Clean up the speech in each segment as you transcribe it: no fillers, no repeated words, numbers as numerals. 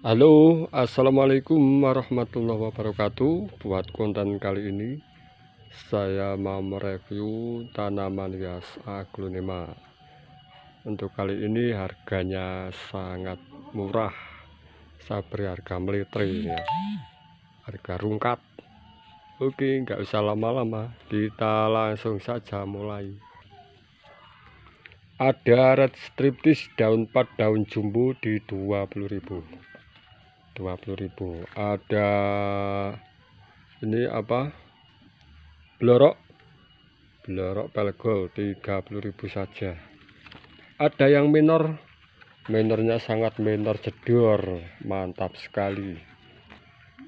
Halo, assalamualaikum warahmatullahi wabarakatuh. Buat konten kali ini saya mau mereview tanaman hias aglonema. Untuk kali ini harganya sangat murah. Saya beri harga melitri ya, harga rungkat. Oke, nggak usah lama-lama, kita langsung saja mulai. Ada red striptis daun 4 daun jumbo di 20.000. Ada ini apa, blorok pelgol 30.000 saja. Ada yang minornya sangat minor jedor, mantap sekali.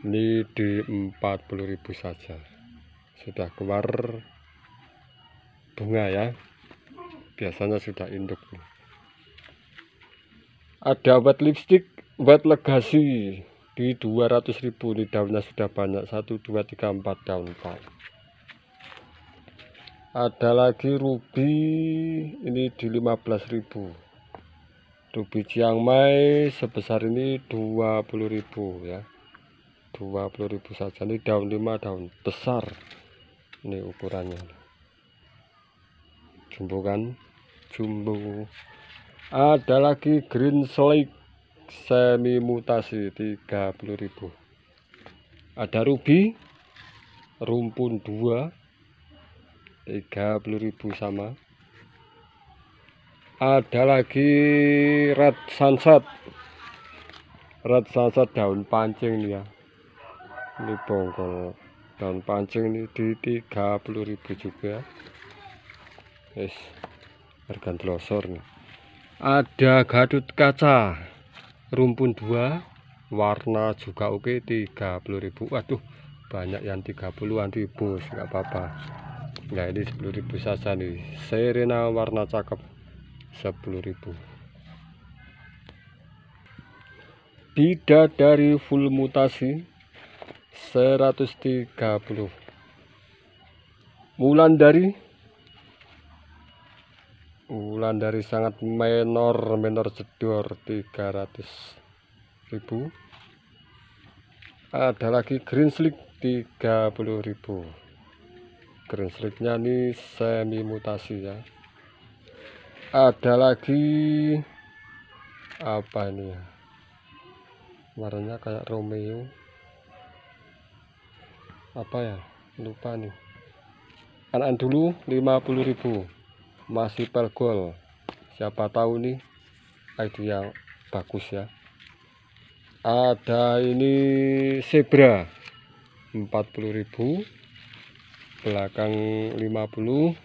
Ini di 40.000 saja. Sudah keluar bunga ya, biasanya sudah induk. Ada white lipstick, white legacy di 200.000. Ini daunnya sudah banyak, 1 2 3 4 daun 4. Ada lagi ruby, ini di 15.000. Ruby Chiang Mai sebesar ini 20.000 ya, 20.000 saja. Ini daun 5 daun besar, ini ukurannya jumbo kan, jumbo. Ada lagi green slate semi mutasi 30.000. Ada ruby rumpun 2 30.000 sama. Ada lagi red sunset daun pancing nih ya, ini bongkol daun pancing ini di 30.000 juga. Yes, harga telosor nih. Ada gadut kaca rumpun 2 warna juga oke, 30.000. Waduh, banyak yang 30-an ribu, nggak apa-apa. Nah, ini 10.000 saja nih. Serena warna cakep 10.000. Bidadari full mutasi 130. Wulandari sangat minor jedor 300.000. Ada lagi green slick 30.000. Green slicknya ini semi mutasi ya. Ada lagi apa ini ya, warnanya kayak Romeo, apa ya, lupa nih. Anak dulu 50.000, masih pelgol, siapa tahu nih ide yang bagus ya. Ada ini zebra 40.000, belakang 50,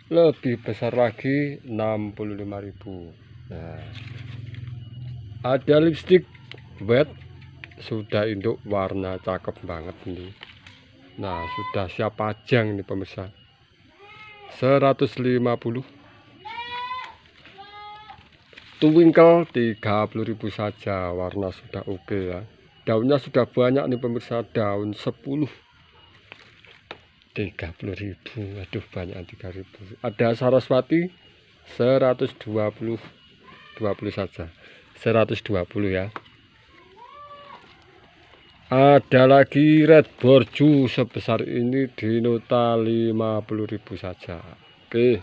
lebih besar lagi 65.000. Nah, ada lipstick wet sudah induk, warna cakep banget ini. Nah, sudah siap pajang nih pemirsa, 150. Twinkle 30.000 saja, warna sudah oke ya. Daunnya sudah banyak nih pemirsa, daun 10 30.000. Aduh, banyak 3.000. Ada saraswati 120 saja, 120 ya. Ada lagi red borju sebesar ini di nota 50.000 saja. Oke,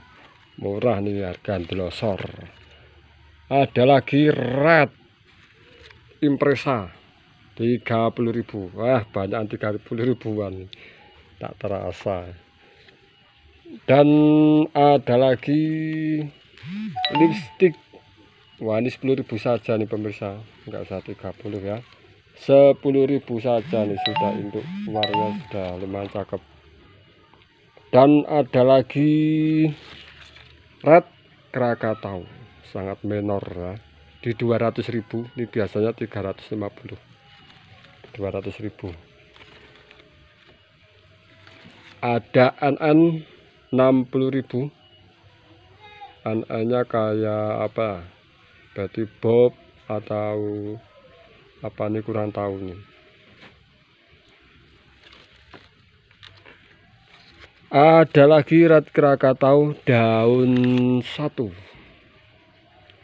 murah nih, harga delosor. Ada lagi red impresa 30.000. Wah, banyak 30.000-an, tak terasa. Dan ada lagi lipstick, wah ini 10.000 saja nih pemirsa, enggak usah 30 ya. 10.000 saja nih, sudah induk, warnanya sudah lumayan cakep. Dan ada lagi red Krakatau sangat minor ya, di 200.000. Ini biasanya 350, 200.000. Ada NN 60.000. NN nya kayak apa, berarti bob atau apa nih, kurang tahu nih. Ada lagi red Krakatau daun 1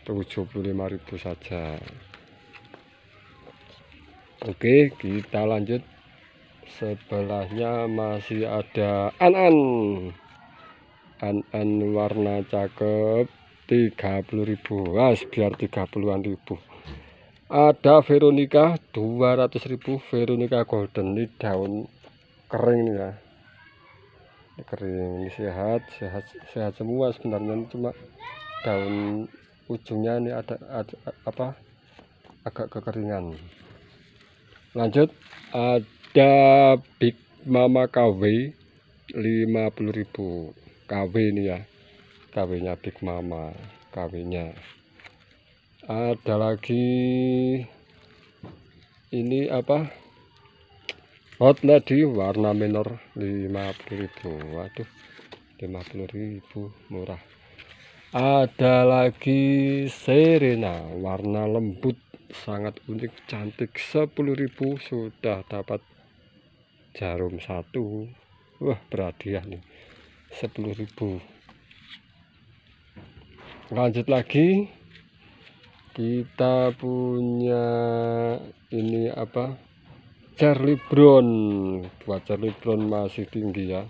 75.000 saja. Oke, kita lanjut. Sebelahnya masih ada An-An warna cakep, 30.000. Biar 30-an ribu. Ada Veronica 200.000, Veronica golden. Ini daun kering nih ya, kering. Ini sehat semua sebenarnya, ini cuma daun ujungnya ini ada apa, agak kekeringan. Lanjut, ada Big Mama KW 50.000. KW ini ya, KW nya Big Mama, KW nya. Ada lagi ini apa, Hot Lady warna minor 50.000. Waduh, 50.000 murah. Ada lagi Serena warna lembut, sangat unik, cantik, 10.000. Sudah dapat jarum 1. Wah, berhadiah nih, 10.000. Lanjut lagi, kita punya ini apa, Charlie Brown. Buat Charlie Brown masih tinggi ya,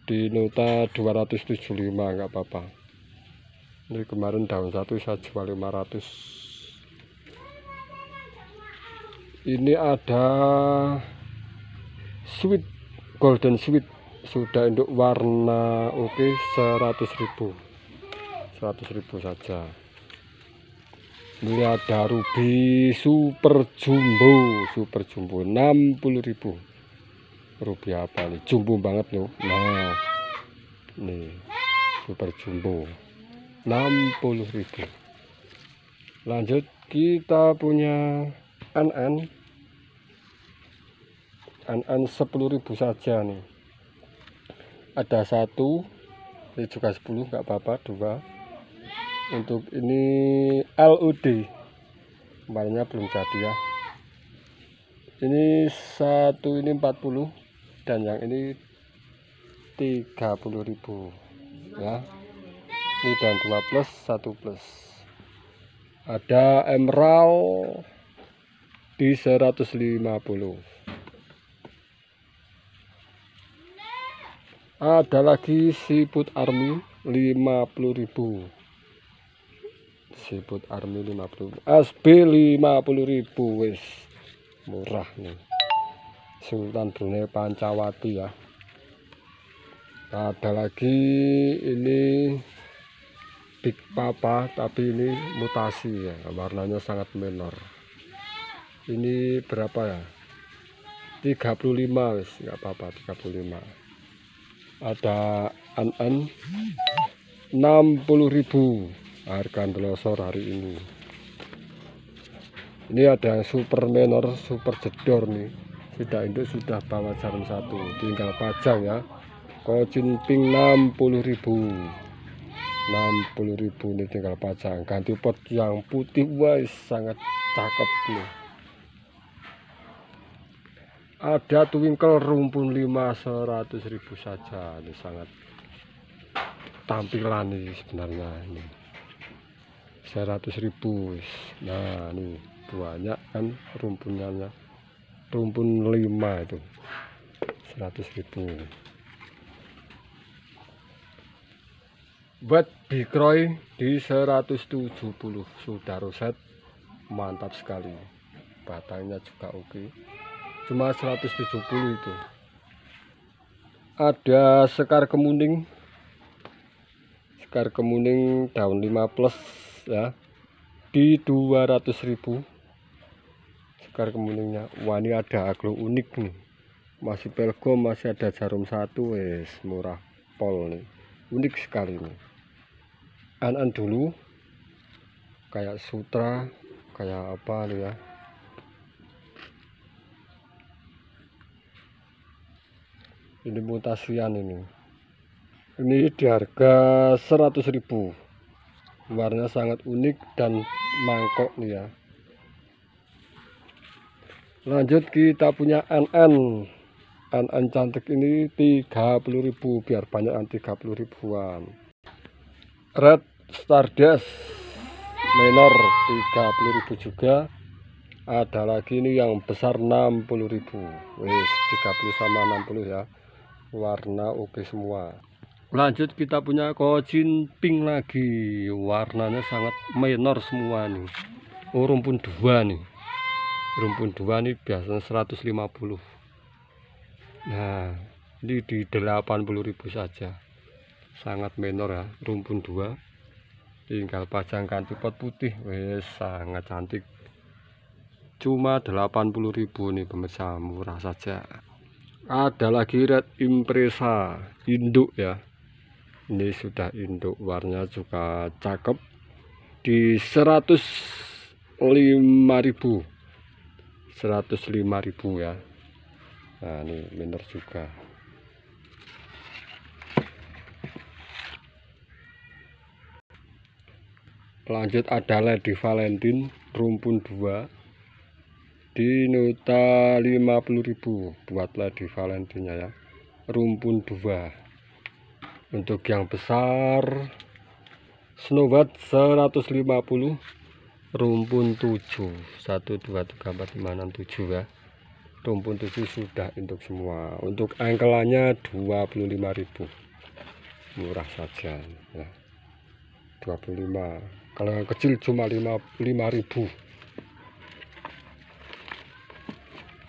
di nota 275, nggak apa-apa. Ini kemarin daun 1 saya jual 500. Ini ada Sweet Golden Sweet, sudah induk warna oke, 100.000. 100.000 saja. Ini ada Ruby Super Jumbo 60.000. Ruby apa nih, jumbo banget loh. Nah, nih Super Jumbo 60.000. Lanjut, kita punya An-An 10.000 saja nih. Ada 1, ini juga 10, nggak apa-apa, 2. Untuk ini LUD, kemarinnya belum jadi ya. Ini 1 ini 40, dan yang ini 30.000 ya. Ini dan 2 plus 1 plus. Ada Emerald di 150. Ada lagi Siput Army 50.000. Siput Army 50. SB 50.000. Wis murah nih. Sultan Brunei Pancawati ya. Ada lagi ini Big Papa, tapi ini mutasi ya, warnanya sangat menor. Ini berapa ya, 35, wis nggak apa-apa, 35. Ada An-An 60.000 harga telosor hari ini. Ini ada super menor, super jedor nih, sudah induk, sudah bawa jarum 1, tinggal pajang ya. Kocin pink 60.000. 60.000 ini tinggal pajang, ganti pot yang putih. Wah, sangat cakep nih. Ada Twinkle rumpun 5 100.000 saja. Ini sangat tampilan nih sebenarnya, ini 100.000. Nah, ini banyak kan rumpunnya, rumpun 5 itu 100.000. Buat Bikroy di 170, sudah roset, mantap sekali. Batangnya juga oke, cuma 170 itu. Ada Sekar Kemuning daun 5 plus ya, di 200.000. Sekar Kemuningnya. Wah, ini ada aglo unik nih, masih pelgom, masih ada jarum 1. Wes murah pol nih, unik sekali nih. An-An dulu kayak sutra, kayak apa nih ya. Ini mutasian ini di harga 100.000. warnanya sangat unik dan mangkok nih ya. Lanjut, kita punya An-An cantik ini 30.000, biar banyak, 30.000-an. Red Stardust menor 30.000 juga. Ada lagi ini yang besar 60.000. Wis 30 sama 60 ya, warna oke semua. Lanjut kita punya kocin pink lagi, warnanya sangat minor semua nih. Oh, rumpun 2 nih, rumpun 2 nih biasanya 150. Nah ini di 80.000 saja, sangat minor ya, rumpun 2. Tinggal pasangkan tripod putih, wes sangat cantik. Cuma 80.000 nih pemirsa, murah saja. Ada lagi red impresa induk ya, ini sudah induk, warnanya juga cakep, di 105.000 ya. Nah ini minor juga. Lanjut ada Lady Valentine rumpun 2 di nota 50.000 buat Lady Valentine ya, rumpun 2. Untuk yang besar Snow White 150, rumpun 7, 1 2 3 4 5 6 7 ya, rumpun 7 sudah untuk semua. Untuk angkelannya 25.000, murah saja ya, 25. Kalau yang kecil cuma 5.000.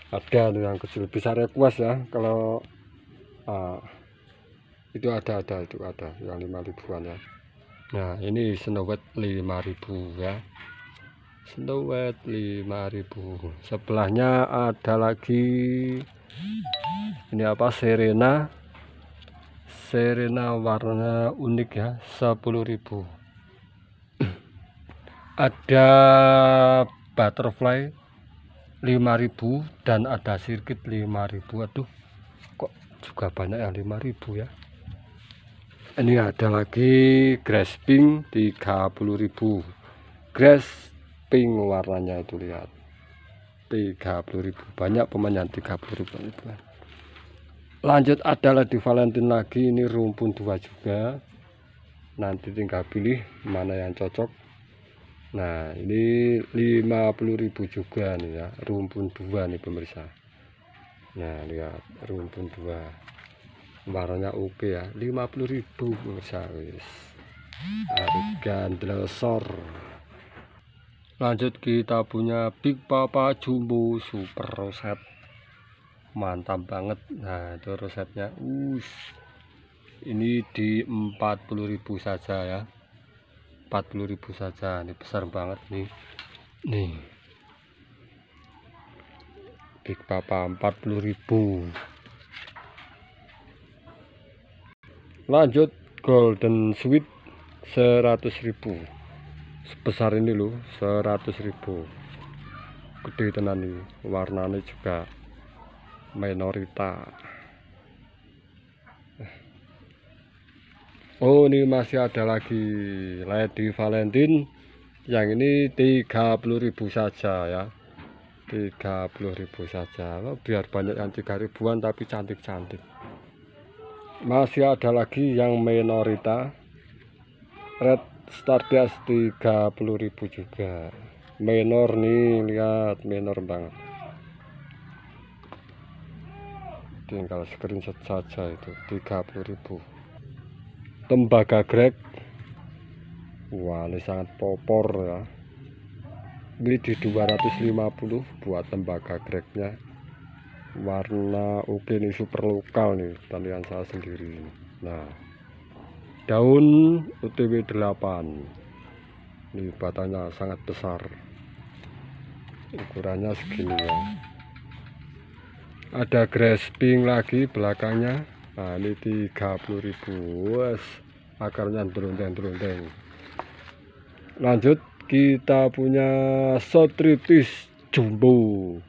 Ada yang kecil, bisa request ya. Kalau itu ada yang 5.000-an ya. Nah ini Snow White 5.000 ya, Snow White 5.000. Sebelahnya ada lagi ini apa, Serena warna unik ya, 10.000. Ada butterfly 5.000 dan ada sirkuit 5.000. Aduh kok juga banyak yang 5.000 ya. Ini ada lagi grass pink 30.000, grass pink warnanya itu, lihat 30.000, banyak pemain yang 30.000 itu. Lanjut ada Lady Valentine lagi, ini rumpun 2 juga, nanti tinggal pilih mana yang cocok. Nah ini 50.000 juga nih ya, rumpun 2 nih pemirsa. Nah lihat rumpun 2, warnanya oke ya, 50.000 pemirsa, wis harga glosor. Lanjut kita punya Big Papa Jumbo Super Roset, mantap banget. Nah itu rosetnya, ini di 40.000 saja ya, 40.000 saja. Ini besar banget nih Big Papa 40.000. Lanjut Golden Sweet 100.000, sebesar ini loh, 100.000, gede tenan nih, warnanya juga minorita. Oh ini masih ada lagi Lady Valentine, yang ini 30.000 saja ya, 30.000 saja. Biar banyak yang 3.000-an tapi cantik-cantik. Masih ada lagi yang minorita Red Stardust 30.000 juga, minor nih, lihat minor banget, tinggal screenshot saja itu 30.000. Tembaga Greg, wah ini sangat popor ya, ini di 250 buat tembaga Gregnya, warna oke nih, super lokal nih, tanian saya sendiri. Nah daun UTW 8, ini batangnya sangat besar, ukurannya segini ya. Ada grass pink lagi belakangnya, nah ini 30.000, wes akarnya terundeng-terundeng. Lanjut kita punya Sotritis Jumbo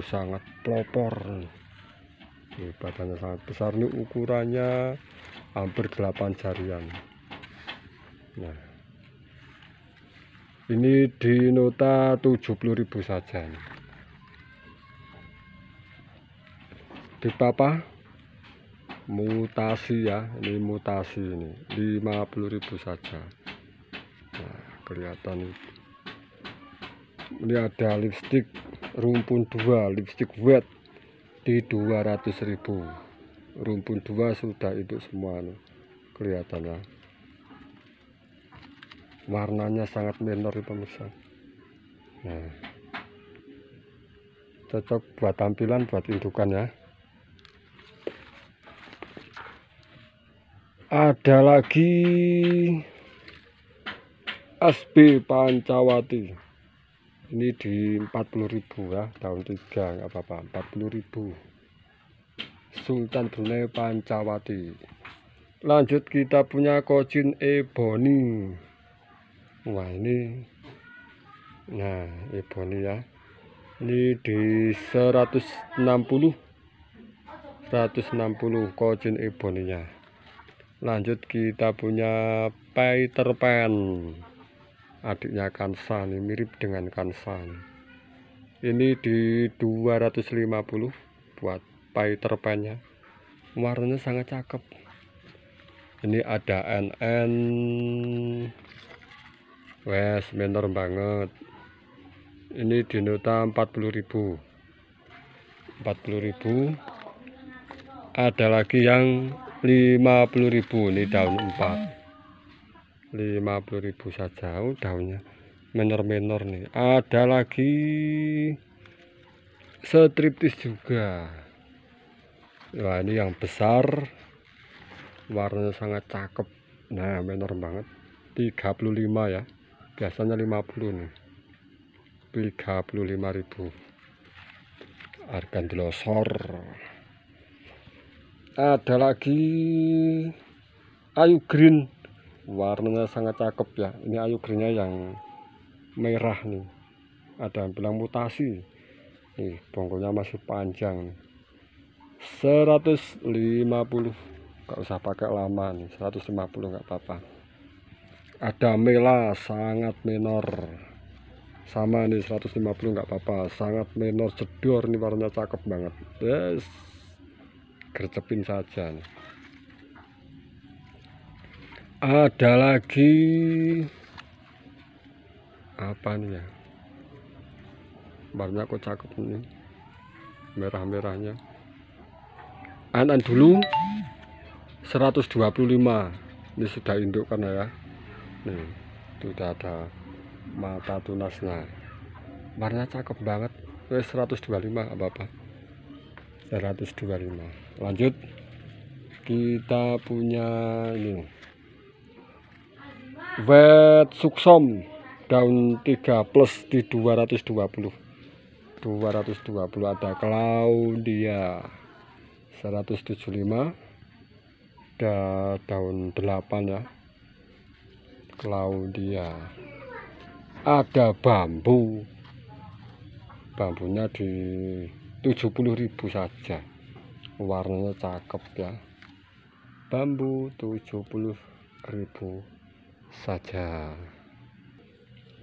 sangat pelopor, ini batangnya sangat besar nih, ukurannya hampir 8 jarian. Nah ini di nota 70.000 saja nih. Big Papa mutasi ya, ini mutasi, ini 50.000 saja. Nah kelihatan itu Ini ada lipstick rumpun 2, lipstick wet di 200.000. Rumpun 2 sudah itu semua nih, kelihatannya. Warnanya sangat menor itu pemirsa. Nah, cocok buat tampilan, buat indukan ya. Ada lagi SB Pancawati. Ini di 40.000 ya, daun 3 nggak apa-apa, 40.000. Sultan Brunei Pancawati. Lanjut kita punya Cochin Ebony. Wah ini, nah Ebony ya, ini di 160 Cochin Ebony nya. Lanjut kita punya Peter Pan, adiknya Kansa nih, mirip dengan Kansa nih. Ini di 250 buat Peter Pan nya. Warnanya sangat cakep. Ini ada NN, wes menor banget. Ini di nota 40.000. Ada lagi yang 50.000, ini daun 4. 50.000 saja. Daunnya menor-menor nih. Ada lagi striptis juga. Wah ini yang besar, warnanya sangat cakep. Nah menor banget, 35 ya, biasanya 50 nih. 35.000. Argandlosor. Ada lagi Ayu Green, warnanya sangat cakep ya. Ini Ayu Greennya yang merah nih, ada yang bilang mutasi nih, bongkonya masih panjang nih. 150, gak usah pakai lama nih, 150 nggak apa-apa. Ada Mela sangat menor, sama nih 150 nggak apa-apa, sangat menor jedor nih, warnanya cakep banget. Yes, gercepin saja nih. Ada lagi apa nih ya, warnanya kok cakep nih, merah-merahnya. Anan dulu 125, ini sudah induk kan ya. Nih sudah ada mata tunasnya, warna cakep banget. 125 apa-apa, 125. Lanjut kita punya ini wet suksom daun 3 plus di 220. Ada Claudia 175, ada daun 8 ya, Claudia. Ada bambunya di 70.000 saja, warnanya cakep ya. Bambu 70.000 saja.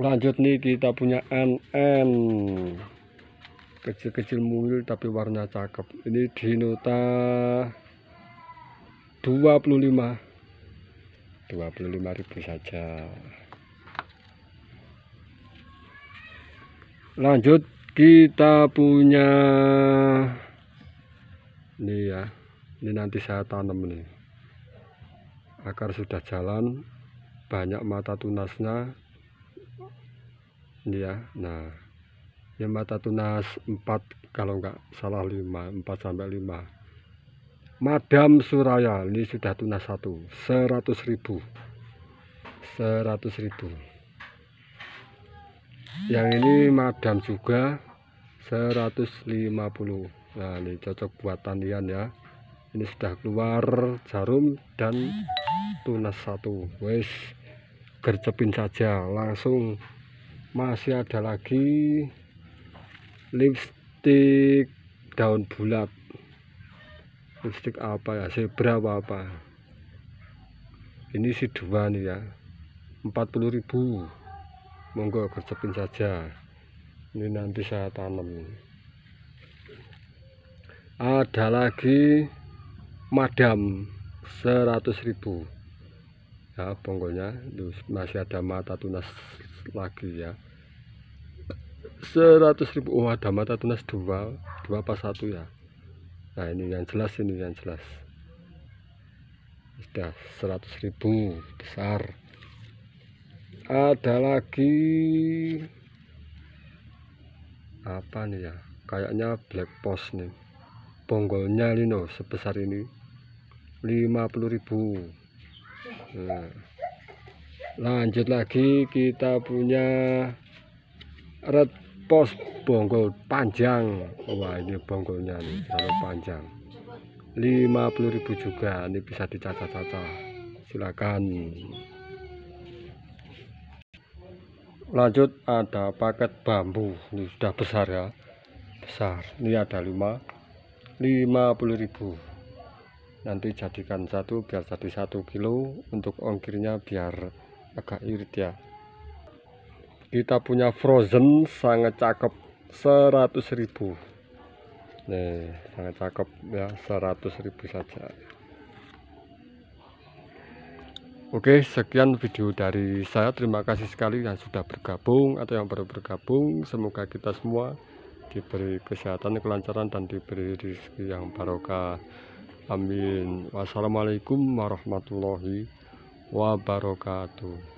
Lanjut nih kita punya NN, kecil-kecil mungil tapi warna cakep. Ini di nota 25.000 saja. Lanjut kita punya ini ya, ini nanti saya tanam nih, akar sudah jalan, banyak mata tunasnya ini ya. Nah ya, mata tunas 4 kalau enggak salah, 4 sampai 5. Madam Suraya ini sudah tunas 1, 100.000. Yang ini madam juga 150. Nah ini cocok buat tanian ya. Ini sudah keluar jarum dan tunas 1. Wes gercepin saja langsung. Masih ada lagi lipstick daun bulat. Lipstick apa ya, zebra apa. Ini si 2 nih ya, 40.000. Monggo gercepin saja, ini nanti saya tanam. Ada lagi madam 100.000 ya, bonggonya masih ada mata tunas lagi ya. 100.000. Oh, ada mata tunas dua pas satu ya. Nah, ini yang jelas, sudah 100.000 besar. Ada lagi apa nih ya, kayaknya black post nih, bonggolnya lino sebesar ini 50.000. Nah, lanjut lagi kita punya red post bonggol panjang. Wah, ini bonggolnya nih terlalu panjang, 50.000 juga. Ini bisa dicacah-cacah, silakan. Lanjut ada paket bambu, ini sudah besar ya, besar. Ini ada 50.000. Nanti jadikan satu biar jadi 1 kilo, untuk ongkirnya biar agak irit ya. Kita punya frozen sangat cakep, 100.000. Nih, sangat cakep ya, 100.000 saja. Oke, sekian video dari saya. Terima kasih sekali yang sudah bergabung atau yang baru bergabung. Semoga kita semua diberi kesehatan, kelancaran, dan diberi rezeki yang barokah. Amin. Wassalamualaikum warahmatullahi wabarakatuh.